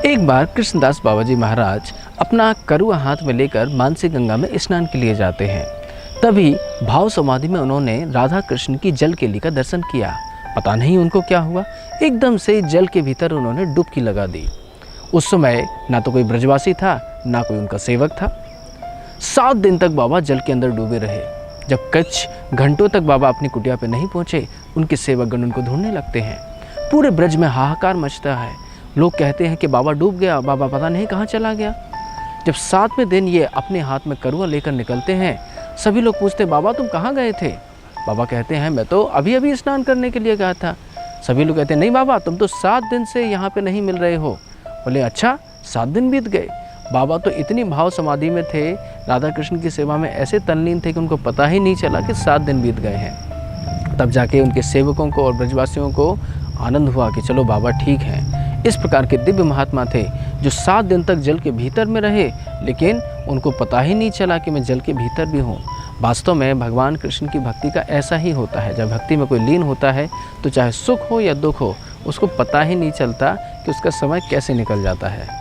एक बार कृष्णदास बाबा जी महाराज अपना करुआ हाथ में लेकर मानसी गंगा में स्नान के लिए जाते हैं। तभी भाव समाधि में उन्होंने राधा कृष्ण की जल केली का दर्शन किया। पता नहीं उनको क्या हुआ, एकदम से जल के भीतर उन्होंने डुबकी लगा दी। उस समय ना तो कोई ब्रजवासी था, ना कोई उनका सेवक था। 7 दिन तक बाबा जल के अंदर डूबे रहे। जब कुछ घंटों तक बाबा अपनी कुटिया पे नहीं पहुँचे, उनके सेवकगण उनको ढूंढने लगते हैं। पूरे ब्रज में हाहाकार मचता है। लोग कहते हैं कि बाबा डूब गया, बाबा पता नहीं कहाँ चला गया। जब 7वें दिन ये अपने हाथ में करुआ लेकर निकलते हैं, सभी लोग पूछते बाबा तुम कहाँ गए थे? बाबा कहते हैं मैं तो अभी अभी स्नान करने के लिए गया था। सभी लोग कहते हैं नहीं बाबा, तुम तो 7 दिन से यहाँ पे नहीं मिल रहे हो। बोले अच्छा, 7 दिन बीत गए। बाबा तो इतनी भाव समाधि में थे, राधा कृष्ण की सेवा में ऐसे तल्लीन थे कि उनको पता ही नहीं चला कि 7 दिन बीत गए हैं। तब जाके उनके सेवकों को और ब्रजवासियों को आनंद हुआ कि चलो बाबा ठीक हैं। इस प्रकार के दिव्य महात्मा थे जो 7 दिन तक जल के भीतर में रहे, लेकिन उनको पता ही नहीं चला कि मैं जल के भीतर भी हूँ। वास्तव में भगवान कृष्ण की भक्ति का ऐसा ही होता है। जब भक्ति में कोई लीन होता है तो चाहे सुख हो या दुख हो, उसको पता ही नहीं चलता कि उसका समय कैसे निकल जाता है।